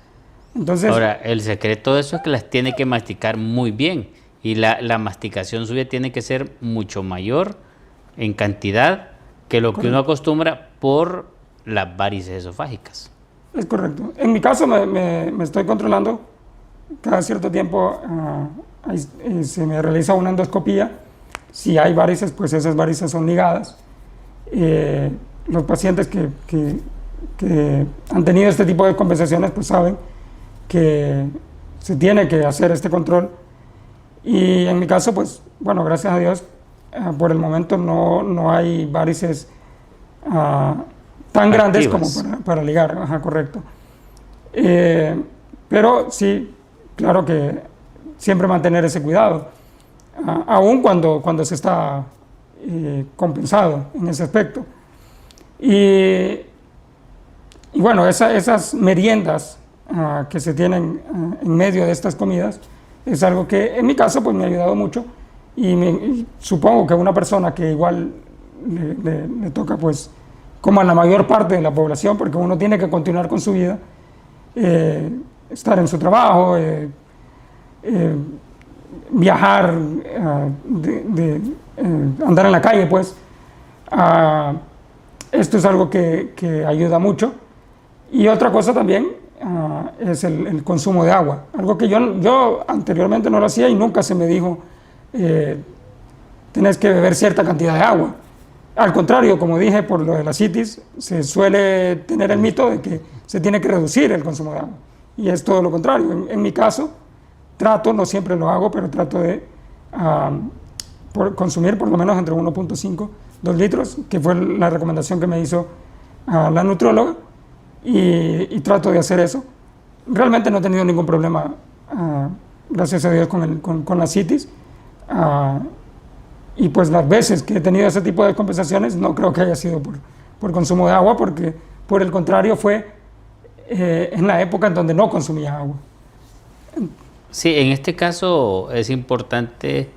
Entonces, ahora, el secreto de eso es que las tiene que masticar muy bien, y la masticación suya tiene que ser mucho mayor en cantidad que lo que uno acostumbra por las varices esofágicas. Es correcto. En mi caso me estoy controlando. Cada cierto tiempo se me realiza una endoscopía. Si hay varices, pues esas varices son ligadas. Los pacientes que han tenido este tipo de compensaciones, pues saben que se tiene que hacer este control. Y en mi caso, pues, bueno, gracias a Dios, por el momento no hay varices tan grandes como para ligar, ajá, correcto. Pero sí, claro que siempre mantener ese cuidado, aun cuando se está compensado en ese aspecto. Y bueno, esas meriendas que se tienen en medio de estas comidas es algo que en mi caso pues me ha ayudado mucho, y supongo que a una persona que igual le toca pues como a la mayor parte de la población, porque uno tiene que continuar con su vida, estar en su trabajo, viajar, andar en la calle, pues esto es algo que ayuda mucho. Y otra cosa también es el consumo de agua, algo que yo anteriormente no lo hacía y nunca se me dijo tenés que beber cierta cantidad de agua. Al contrario, como dije, por lo de la citis, se suele tener el mito de que se tiene que reducir el consumo de agua, y es todo lo contrario. En mi caso, no siempre lo hago, pero trato de consumir por lo menos entre 1.5 y 2 litros, que fue la recomendación que me hizo la nutrióloga, y trato de hacer eso. Realmente no he tenido ningún problema, gracias a Dios, con la citis. Y pues las veces que he tenido ese tipo de compensaciones no creo que haya sido por consumo de agua, porque por el contrario fue en la época en donde no consumía agua. Sí, en este caso es importante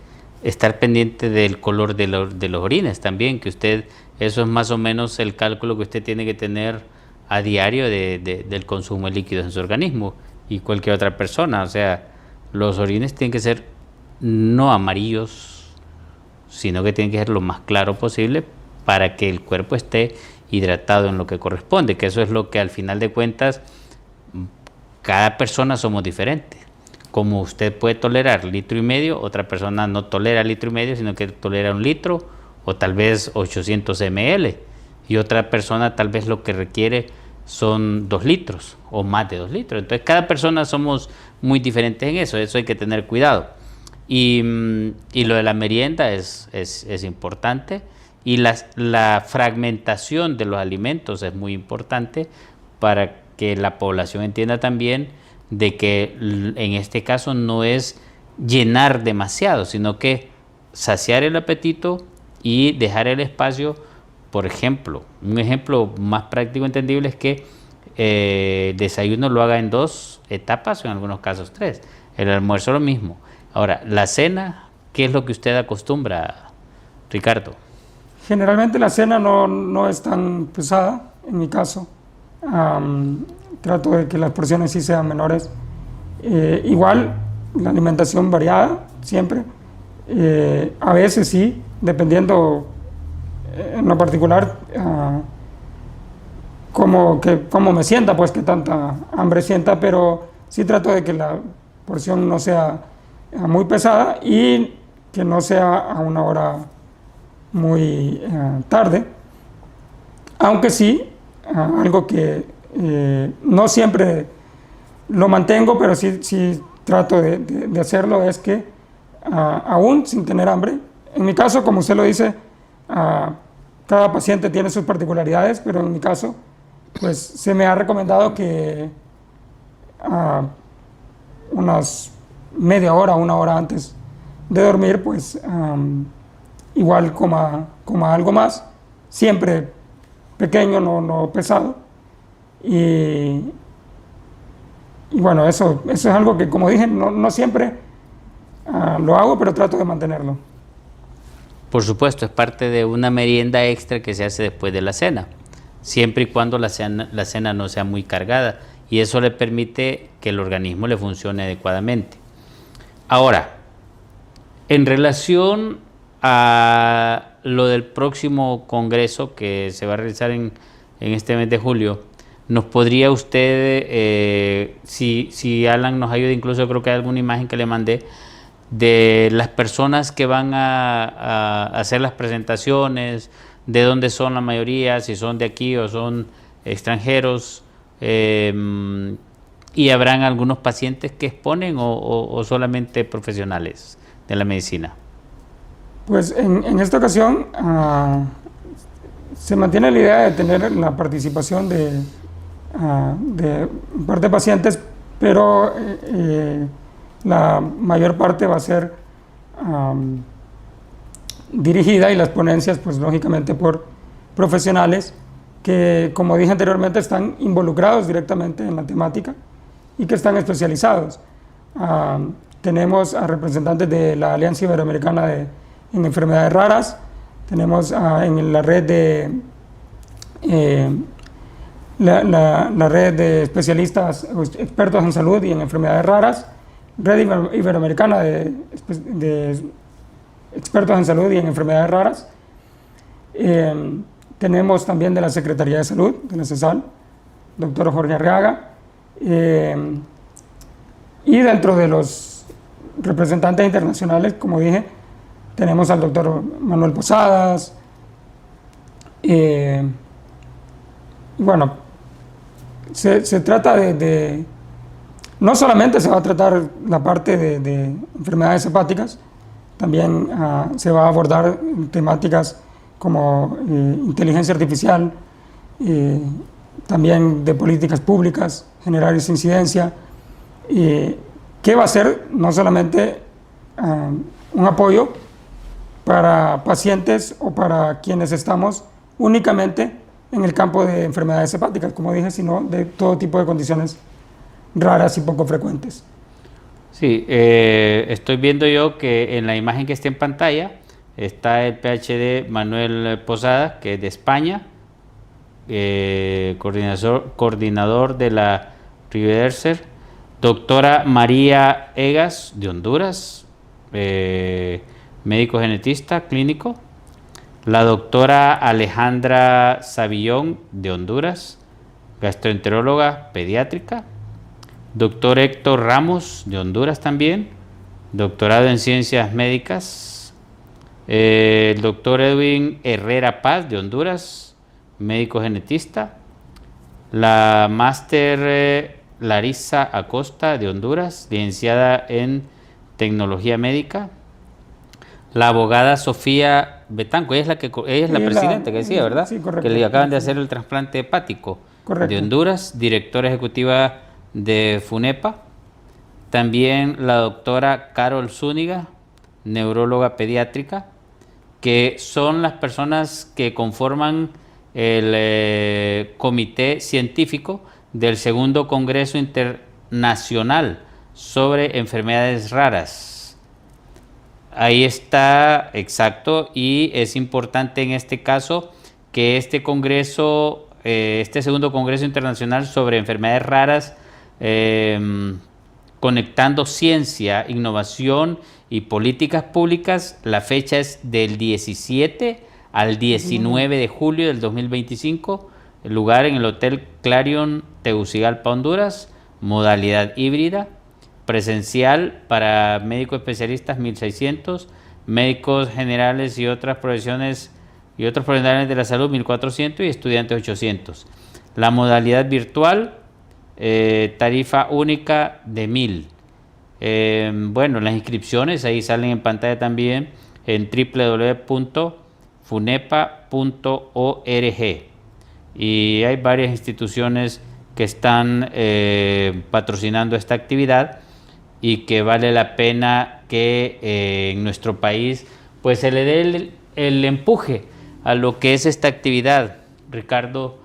estar pendiente del color de los orines también, que usted, eso es más o menos el cálculo que usted tiene que tener a diario del consumo de líquidos en su organismo, y cualquier otra persona. O sea, los orines tienen que ser no amarillos, sino que tienen que ser lo más claro posible para que el cuerpo esté hidratado en lo que corresponde, que eso es lo que al final de cuentas cada persona somos diferentes. Como usted puede tolerar 1,5 litros, otra persona no tolera 1,5 litros, sino que tolera 1 litro o tal vez 800 ml, y otra persona tal vez lo que requiere son 2 litros o más de 2 litros. Entonces cada persona somos muy diferentes en eso hay que tener cuidado. Y lo de la merienda es importante, y la fragmentación de los alimentos es muy importante para que la población entienda también de que en este caso no es llenar demasiado, sino que saciar el apetito y dejar el espacio. Por ejemplo, un ejemplo más práctico entendible es que el desayuno lo haga en 2 etapas o en algunos casos 3, el almuerzo lo mismo. Ahora, la cena, ¿qué es lo que usted acostumbra, Ricardo? Generalmente la cena no es tan pesada, en mi caso. Trato de que las porciones sí sean menores. Igual, la alimentación variada, siempre. A veces sí, dependiendo en lo particular, cómo me sienta, pues qué tanta hambre sienta, pero sí trato de que la porción no sea muy pesada y que no sea a una hora muy tarde, aunque sí, algo que no siempre lo mantengo, pero sí trato de hacerlo, es que aún sin tener hambre, en mi caso, como usted lo dice, cada paciente tiene sus particularidades, pero en mi caso, pues se me ha recomendado que unas media hora, 1 hora antes de dormir, pues igual coma algo más, siempre pequeño, no pesado. Y bueno, eso es algo que, como dije, no siempre lo hago, pero trato de mantenerlo. Por supuesto, es parte de una merienda extra que se hace después de la cena, siempre y cuando la cena no sea muy cargada, y eso le permite que el organismo le funcione adecuadamente. Ahora, en relación a lo del próximo congreso que se va a realizar en este mes de julio, ¿nos podría usted, si Alan nos ayuda, incluso creo que hay alguna imagen que le mandé, de las personas que van a hacer las presentaciones, de dónde son la mayoría, si son de aquí o son extranjeros, y habrán algunos pacientes que exponen o solamente profesionales de la medicina? Pues en esta ocasión se mantiene la idea de tener la participación de un par de pacientes, pero La mayor parte va a ser dirigida, y las ponencias, pues lógicamente por profesionales que, como dije anteriormente, están involucrados directamente en la temática y que están especializados. Tenemos a representantes de la Alianza Iberoamericana en Enfermedades Raras, tenemos en la red de la red de especialistas, expertos en salud y en enfermedades raras, red iberoamericana de expertos en salud y en enfermedades raras. Tenemos también de la Secretaría de Salud, de la CESAL, doctor Jorge Arriaga. Y dentro de los representantes internacionales, como dije, tenemos al doctor Manuel Posadas. Bueno, se trata no solamente se va a tratar la parte de enfermedades hepáticas, también se va a abordar temáticas como inteligencia artificial, también de políticas públicas, generar esa incidencia, que va a ser no solamente un apoyo para pacientes o para quienes estamos únicamente en el campo de enfermedades hepáticas, como dije, sino de todo tipo de condiciones raras y poco frecuentes. Sí, estoy viendo yo que en la imagen que está en pantalla está el PhD Manuel Posadas, que es de España, coordinador de la Riverser, doctora María Egas, de Honduras, médico genetista clínico, la doctora Alejandra Savillón, de Honduras, gastroenteróloga pediátrica, doctor Héctor Ramos, de Honduras también, doctorado en ciencias médicas, el doctor Edwin Herrera Paz, de Honduras, médico genetista, la máster Larissa Acosta, de Honduras, licenciada en tecnología médica, la abogada Sofía Betanco, ella es la presidenta que decía, ¿verdad? Sí, correcto. Que le acaban de hacer el trasplante hepático. Correcto. De Honduras, directora ejecutiva de FUNEPA. También la doctora Carol Zúñiga, neuróloga pediátrica, que son las personas que conforman el comité científico del segundo Congreso Internacional sobre Enfermedades Raras. Ahí está, exacto, y es importante en este caso que este congreso, este segundo Congreso Internacional sobre Enfermedades Raras, conectando ciencia, innovación y políticas públicas, la fecha es del 17 al 19 de julio del 2025, el lugar en el Hotel Clarion Tegucigalpa, Honduras, modalidad híbrida, presencial para médicos especialistas 1.600, médicos generales y otras profesiones y otros profesionales de la salud 1.400 y estudiantes 800. La modalidad virtual, tarifa única de 1.000. Bueno, las inscripciones ahí salen en pantalla también en www.funepa.org, y hay varias instituciones que están patrocinando esta actividad y que vale la pena que en nuestro país pues se le dé el empuje a lo que es esta actividad, Ricardo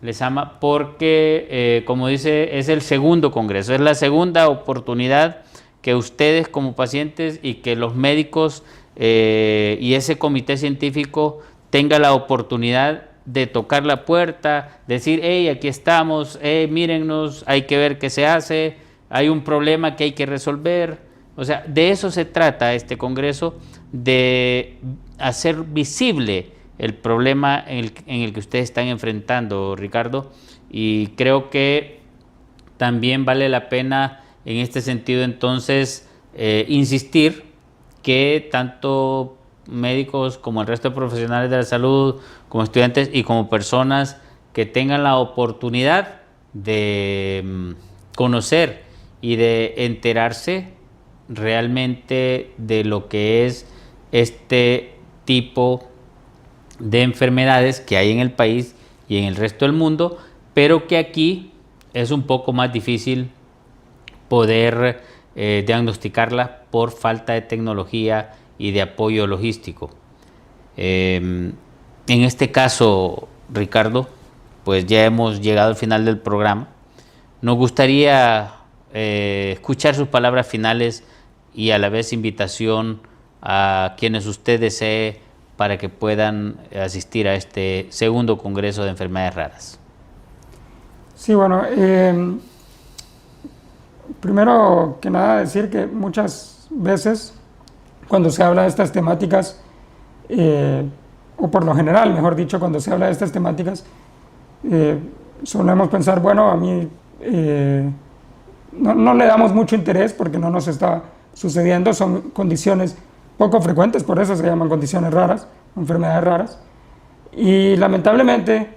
Lezama, porque como dice, es el segundo congreso, es la segunda oportunidad que ustedes como pacientes y que los médicos y ese comité científico tenga la oportunidad de tocar la puerta, decir, hey, aquí estamos, mírennos, hay que ver qué se hace, hay un problema que hay que resolver. O sea, de eso se trata este congreso, de hacer visible el problema en el que ustedes están enfrentando, Ricardo, y creo que también vale la pena en este sentido entonces insistir que tanto médicos como el resto de profesionales de la salud, como estudiantes y como personas que tengan la oportunidad de conocer y de enterarse realmente de lo que es este tipo de enfermedades que hay en el país y en el resto del mundo, pero que aquí es un poco más difícil poder diagnosticarla por falta de tecnología y de apoyo logístico. En este caso, Ricardo, pues ya hemos llegado al final del programa. Nos gustaría escuchar sus palabras finales y a la vez invitación a quienes usted desee para que puedan asistir a este segundo Congreso de Enfermedades Raras. Sí, bueno, primero que nada decir que muchas veces cuando se habla de estas temáticas, o por lo general, mejor dicho, cuando se habla de estas temáticas, solemos pensar, bueno, a mí no le damos mucho interés porque no nos está sucediendo, son condiciones poco frecuentes, por eso se llaman condiciones raras, enfermedades raras. Y lamentablemente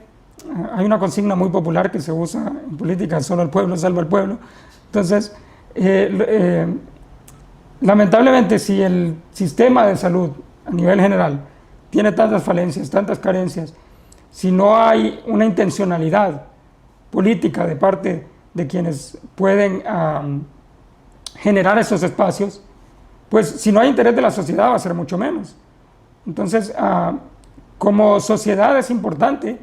hay una consigna muy popular que se usa en política: solo el pueblo salva al pueblo. Entonces, lamentablemente, si el sistema de salud a nivel general tiene tantas falencias, tantas carencias, si no hay una intencionalidad política de parte de quienes pueden generar esos espacios, pues si no hay interés de la sociedad va a ser mucho menos. Entonces, como sociedad es importante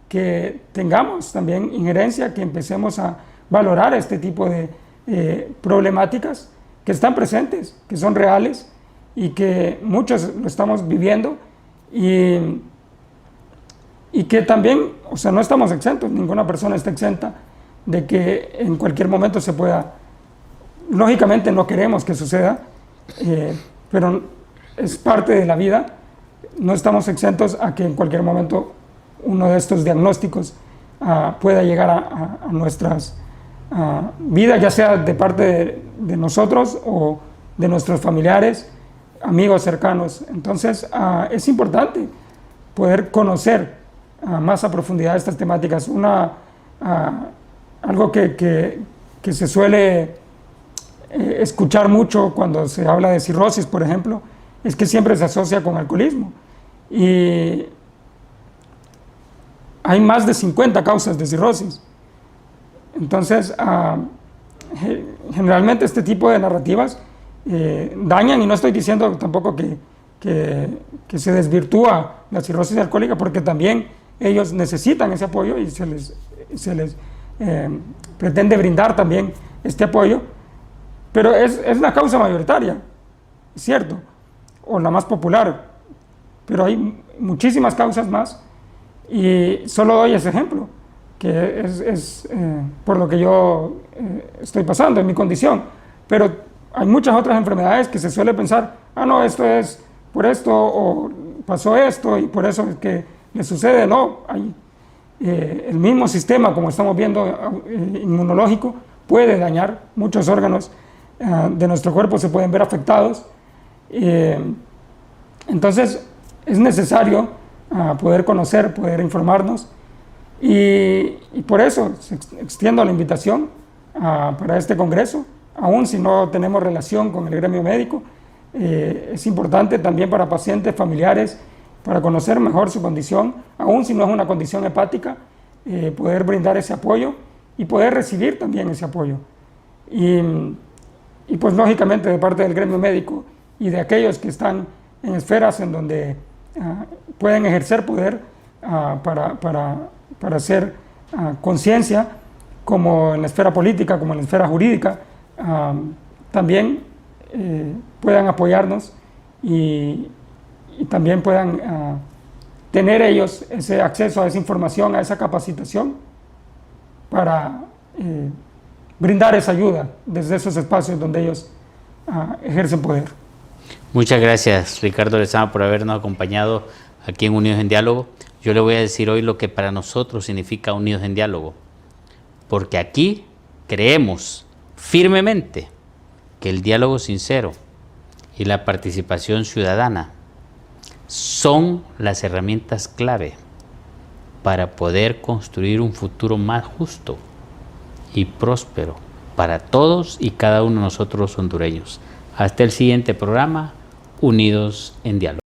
que tengamos también injerencia, que empecemos a valorar este tipo de problemáticas que están presentes, que son reales y que muchos lo estamos viviendo, y que también, o sea, no estamos exentos, ninguna persona está exenta de que en cualquier momento se pueda, lógicamente no queremos que suceda, pero es parte de la vida, no estamos exentos a que en cualquier momento uno de estos diagnósticos pueda llegar a nuestras vidas, ya sea de parte de nosotros o de nuestros familiares, amigos cercanos. Entonces es importante poder conocer más a profundidad estas temáticas. Algo que se suele escuchar mucho cuando se habla de cirrosis, por ejemplo, es que siempre se asocia con alcoholismo. Y hay más de 50 causas de cirrosis. Entonces, generalmente este tipo de narrativas dañan, y no estoy diciendo tampoco que se desvirtúa la cirrosis alcohólica, porque también ellos necesitan ese apoyo y se les pretende brindar también este apoyo, pero es la causa mayoritaria, es cierto, o la más popular, pero hay muchísimas causas más, y solo doy ese ejemplo, que es por lo que yo estoy pasando en mi condición, pero hay muchas otras enfermedades que se suele pensar, no, esto es por esto, o pasó esto y por eso es que le sucede. No, hay el mismo sistema, como estamos viendo, inmunológico, puede dañar muchos órganos de nuestro cuerpo, se pueden ver afectados. Entonces es necesario poder conocer, poder informarnos, y por eso extiendo la invitación para este congreso. Aún si no tenemos relación con el gremio médico, es importante también para pacientes, familiares, para conocer mejor su condición, aún si no es una condición hepática, poder brindar ese apoyo y poder recibir también ese apoyo. Y pues lógicamente de parte del gremio médico y de aquellos que están en esferas en donde pueden ejercer poder para hacer conciencia, como en la esfera política, como en la esfera jurídica, también puedan apoyarnos y también puedan tener ellos ese acceso a esa información, a esa capacitación, para brindar esa ayuda desde esos espacios donde ellos ejercen poder. Muchas gracias, Ricardo Lezama, por habernos acompañado aquí en Unidos en Diálogo. Yo le voy a decir hoy lo que para nosotros significa Unidos en Diálogo, porque aquí creemos firmemente que el diálogo sincero y la participación ciudadana son las herramientas clave para poder construir un futuro más justo y próspero para todos y cada uno de nosotros hondureños. Hasta el siguiente programa, Unidos en Diálogo.